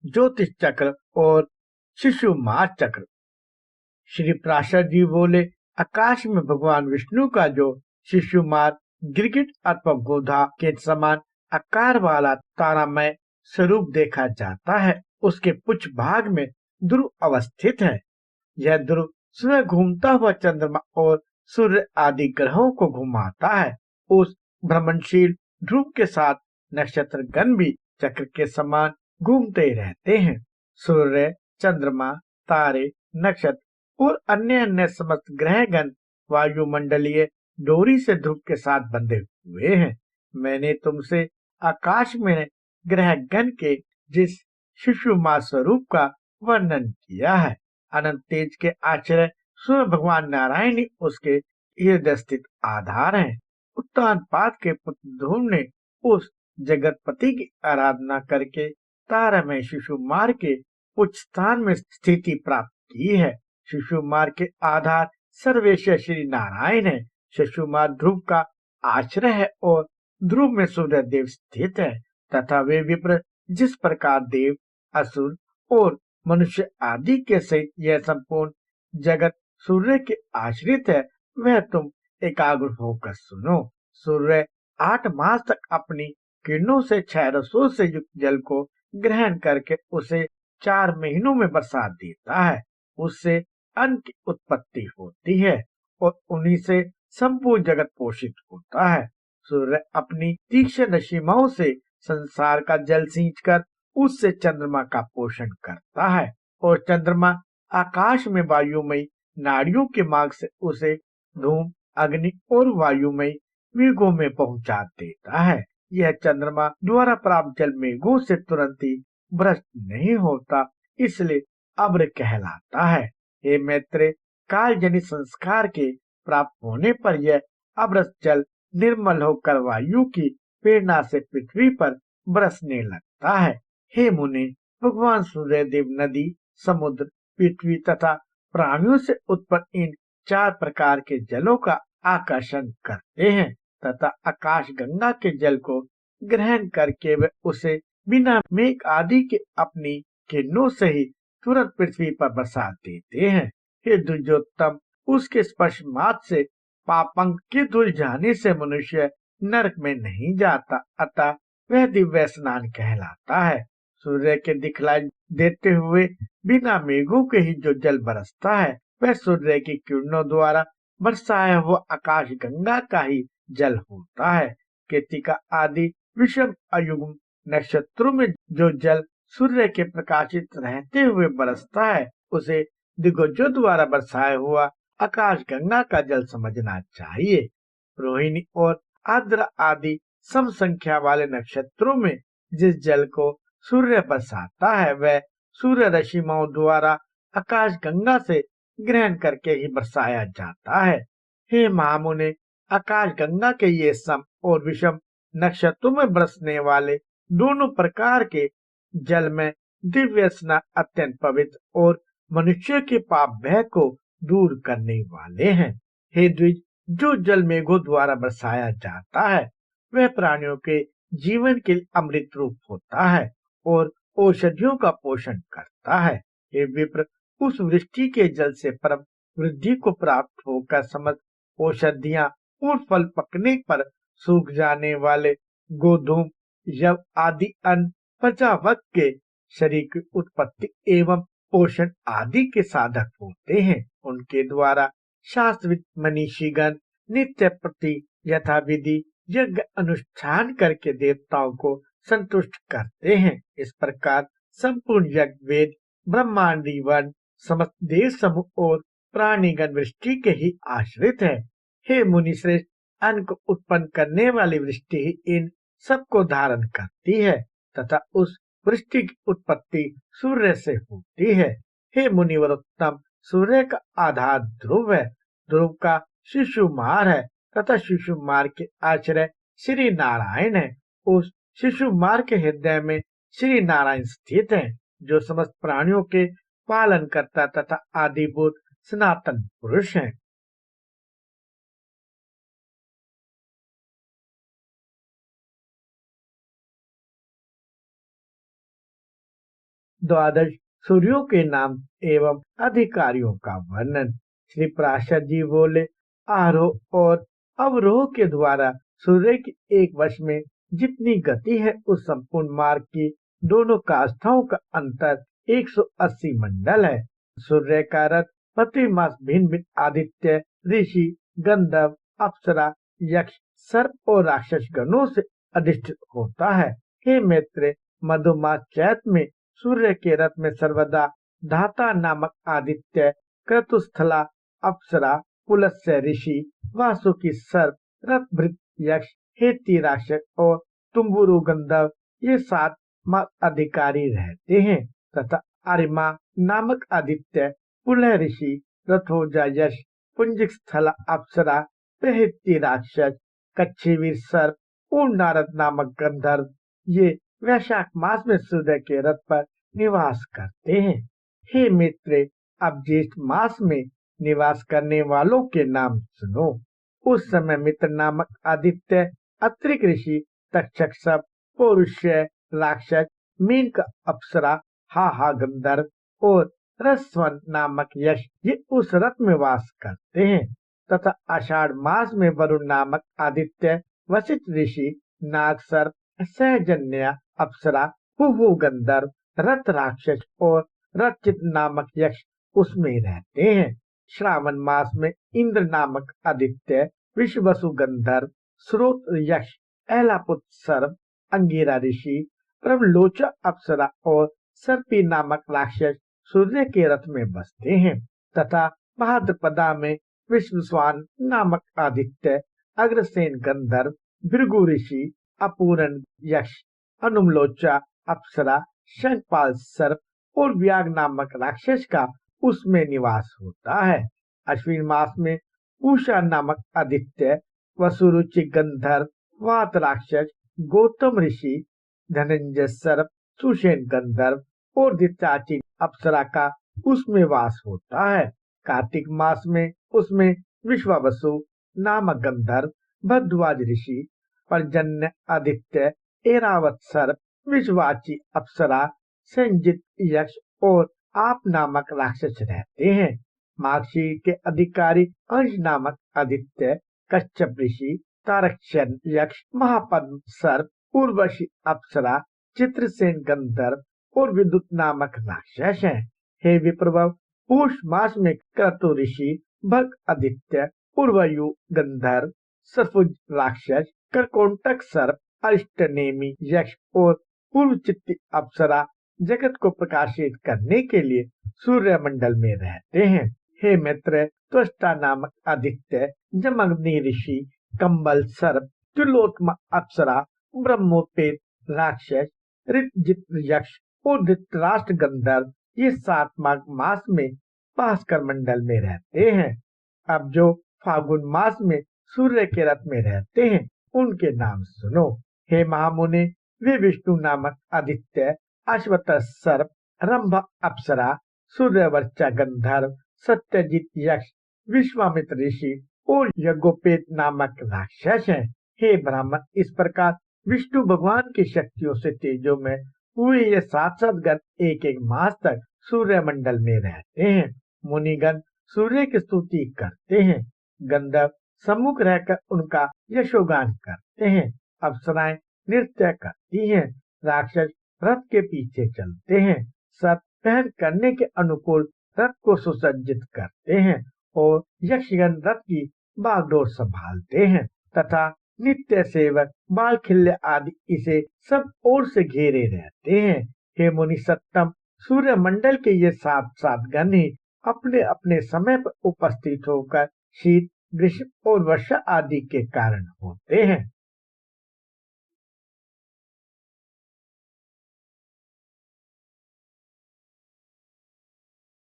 ज्योतिष चक्र और शिशुमार चक्र। श्री प्राशर जी बोले, आकाश में भगवान विष्णु का जो शिशुमार गिरगिट अथवा गोधा के समान आकार वाला तारामय स्वरूप देखा जाता है, उसके पुच्छ भाग में ध्रुव अवस्थित है। यह ध्रुव स्वयं घूमता हुआ चंद्रमा और सूर्य आदि ग्रहों को घुमाता है। उस भ्रमणशील ध्रुव के साथ नक्षत्रगण भी चक्र के समान घूमते रहते हैं। सूर्य, चंद्रमा, तारे, नक्षत्र और अन्य अन्य समस्त ग्रहगण वायुमंडलीय डोरी से ध्रुव के साथ बंधे हुए हैं। मैंने तुमसे आकाश में ग्रहगण के जिस शिशुमार स्वरूप का वर्णन किया है, अनंत तेज के आश्रय स्वयं भगवान नारायण ही उसके हृदय स्थित आधार हैं। उत्तानपाद के पुत्र ध्रुव ने उस जगतपति की आराधना करके तारामय शिशुमार के उच्च स्थान में स्थिति प्राप्त की है। शिशुमार के आधार सर्वेश्वर श्री नारायण है। शिशुमार ध्रुव का आश्रय है और ध्रुव में सूर्य देव स्थित है तथा वे विप्र जिस प्रकार देव, असुर और मनुष्य आदि के सहित यह संपूर्ण जगत सूर्य के आश्रित है, वह तुम एकाग्र होकर सुनो। सूर्य 8 मास तक अपनी किरणों से 6 रसों से युक्त जल को ग्रहण करके उसे 4 महीनों में बरसात देता है। उससे अन्न की उत्पत्ति होती है और उन्हीं से संपूर्ण जगत पोषित होता है। सूर्य अपनी तीक्ष्ण रश्मियों से संसार का जल सींचकर उससे चंद्रमा का पोषण करता है और चंद्रमा आकाश में वायुमयी नाड़ियों के मार्ग से उसे धूम, अग्नि और वायुमयी मेघों में पहुंचा देता है। यह चंद्रमा द्वारा प्राप्त जल मेघों से तुरंत ही भ्रष्ट नहीं होता, इसलिए अब्र कहलाता है। हे मैत्रेय, काल जनित संस्कार के प्राप्त होने पर यह अभ्रष्ट जल निर्मल होकर वायु की प्रेरणा से पृथ्वी पर बरसने लगता है। हे मुनि, भगवान सूर्यदेव नदी, समुद्र, पृथ्वी तथा प्राणियों से उत्पन्न इन 4 प्रकार के जलों का आकर्षण करते हैं तथा आकाश गंगा के जल को ग्रहण करके वे उसे बिना मेघ आदि के अपनी किरणों से ही तुरंत पृथ्वी पर बरसा देते हैं। हे द्विजोत्तम, उसके स्पर्श मात्र से पापंक के धुल जाने से मनुष्य नरक में नहीं जाता, अतः वह दिव्य स्नान कहलाता है। सूर्य के दिखलाई देते हुए बिना मेघों के ही जो जल बरसता है, वह सूर्य की किरणों द्वारा बरसाया हुआ आकाश गंगा का ही जल होता है। कृत्तिका आदि विषम अयुग्म नक्षत्रों में जो जल सूर्य के प्रकाशित रहते हुए बरसता है, उसे दिग्गजों द्वारा बरसाया हुआ आकाश गंगा का जल समझना चाहिए। रोहिणी और आर्द्रा आदि सम संख्या वाले नक्षत्रों में जिस जल को सूर्य बरसाता है, वह सूर्य रश्मियों द्वारा आकाश गंगा से ग्रहण करके ही बरसाया जाता है। हे महामुने, आकाश गंगा के ये सम और विषम नक्षत्रों में बरसने वाले दोनों प्रकार के जल में दिव्य स्नान अत्यंत पवित्र और मनुष्य के पाप भय को दूर करने वाले हैं। हे द्विज, जो जल मेघों द्वारा बरसाया जाता है, वह प्राणियों के जीवन के लिए अमृत रूप होता है और औषधियों का पोषण करता है। हे विप्र, उस वृष्टि के जल से परम वृद्धि को प्राप्त होकर समस्त औषधियां और फल पकने पर सूख जाने वाले गोधूम, यव आदि अन्न प्रजावत के शरीर की उत्पत्ति एवं पोषण आदि के साधक होते हैं। उनके द्वारा शास्त्रविद मनीषीगण नित्य प्रति यथाविधि यज्ञ अनुष्ठान करके देवताओं को संतुष्ट करते हैं। इस प्रकार संपूर्ण यज्ञ, वेद, ब्रह्मांडी वन, समस्त देव समूह और प्राणीगण वृष्टि के ही आश्रित है। हे मुनि श्रेष्ठ, अन्न को उत्पन्न करने वाली वृष्टि ही इन सबको धारण करती है तथा उस वृष्टि की उत्पत्ति सूर्य से होती है। हे मुनिवरोत्तम, सूर्य का आधार ध्रुव है, ध्रुव का शिशुमार है तथा शिशुमार के आश्रय श्री नारायण है। उस शिशुमार के हृदय में श्री नारायण स्थित है, जो समस्त प्राणियों के पालन करता तथा आदिभूत सनातन पुरुष है। द्वादश सूर्यों के नाम एवं अधिकारियों का वर्णन। श्री प्राशर जी बोले, आरोह और अवरोह के द्वारा सूर्य की एक वर्ष में जितनी गति है उस संपूर्ण मार्ग की दोनों काष्ठाओं का अंतर 180 मंडल है। सूर्य का रथ प्रति मास भिन्न भिन्न आदित्य, ऋषि, गंधर्व, अप्सरा, यक्ष, सर्प और राक्षस गणों से अधिष्ठित होता है। हे मित्र, मधुमास चैत में सूर्य के रथ में सर्वदा धाता नामक आदित्य, क्रतुस्थला अप्सरा, पुलस्त्य ऋषि, वासुकी सर्प, रथभृत यक्ष, हेती राक्षस और तुम्बुरु गंधर्व ये 7 अधिकारी रहते हैं तथा अरिमा नामक आदित्य, पुलह ऋषि, रथोजा यश, पुंजिक स्थला अप्सरा, प्रहिति राक्षस, कच्छीवीर सर्प और नारद नामक गंधर्व ये वैशाख मास में सूर्य के रथ पर निवास करते हैं। हे मित्र, अब ज्येष्ठ मास में निवास करने वालों के नाम सुनो। उस समय मित्र नामक आदित्य, अत्रिक ऋषि, तक्षक सर्प, पौरुष्य राक्षस, मीनक अप्सरा, हाहा गंधर्व और रस्वन नामक यश ये उस रथ में वास करते हैं तथा आषाढ़ मास में वरुण नामक आदित्य, वशिष्ठ ऋषि, नाग सर्प, सहजन्या अप्सरा, हुहु गंधर्व, रथ राक्षस और रचित नामक यक्ष उसमें रहते हैं। श्रावण मास में इंद्र नामक आदित्य, विश्ववसु गंधर्व, स्रोत यक्ष, एलापुत सर्प, अंगिरा ऋषि, ब्रह्मलोचा अप्सरा और सर्पी नामक राक्षस सूर्य के रथ में बसते हैं तथा भाद्रपदा में विश्वस्वान नामक आदित्य, अग्रसेन गंधर्व, भृगु ऋषि, अपूरन यक्ष, अनुमलोचा अप्सरा, शंखपाल सर्प और व्याग नामक राक्षस का उसमें निवास होता है। अश्विन मास में पूषा नामक आदित्य, वसुरुचि गंधर्व, वात राक्षस, गौतम ऋषि, धनंजय सर्प, सुषेण गंधर्व और दिचाची अप्सरा का उसमें वास होता है। कार्तिक मास में उसमें विश्वावसु नामक गंधर्व, भद्रद्वाज ऋषि, पर्जन्य आदित्य, एरावत सर्प, विश्वाची अप्सरा, संजित यक्ष और आप नामक राक्षस रहते हैं। मार्गशीर के अधिकारी अंश नामक आदित्य, कच्छप ऋषि, तारक्षण यक्ष, महापद्म सर्प, उर्वशी अप्सरा, चित्रसेन गंधर्व और विद्युत नामक राक्षस हैं। हे विप्रभव, पूष मास में क्रतु ऋषि, भग आदित्य, उर्वयु गंधर्व, सफुज राक्षस, करकोटक सर्प, अरिष्टनेमी यक्ष और पूर्व चित्ती अप्सरा जगत को प्रकाशित करने के लिए सूर्य मंडल में रहते हैं। हे मित्र, त्वष्टा नामक आदित्य, जमग्नि ऋषि, कंबल सर्प, त्रिलोत्मा अप्सरा, ब्रह्मोपेत राक्षस, ऋतजित यक्ष और धृतराष्ट्र गंधर्व ये 7 माघ मास में भास्कर मंडल में रहते हैं। अब जो फागुन मास में सूर्य के रथ में रहते हैं उनके नाम सुनो। हे महामुने, वे विष्णु नामक आदित्य, अश्वत सर्प, रंभ अप्सरा, सूर्यवर्चा गंधर्व, सत्यजित यक्ष, विश्वामित्र ऋषि और यज्ञोपेत नामक राक्षस हैं। हे ब्राह्मण, इस प्रकार विष्णु भगवान की शक्तियों से तेजो में हुए ये 7 गण एक एक मास तक सूर्य मंडल में रहते हैं। मुनिगण सूर्य की स्तुति करते हैं, गंधर्व सम्मुख रहकर उनका यशोगान करते हैं, अप्सराएं नृत्य करती हैं, राक्षस रथ के पीछे चलते हैं, सर्प पहन करने के अनुकूल रथ को सुसज्जित करते हैं और यक्षगण रथ की बागडोर संभालते हैं तथा नित्य सेवक बाल खिल्य आदि इसे सब ओर से घेरे रहते हैं। हे मुनि सत्तम, सूर्य मंडल के ये 7 गण ही अपने अपने समय पर उपस्थित होकर शीत, ग्रीष्म और वर्षा आदि के कारण होते हैं।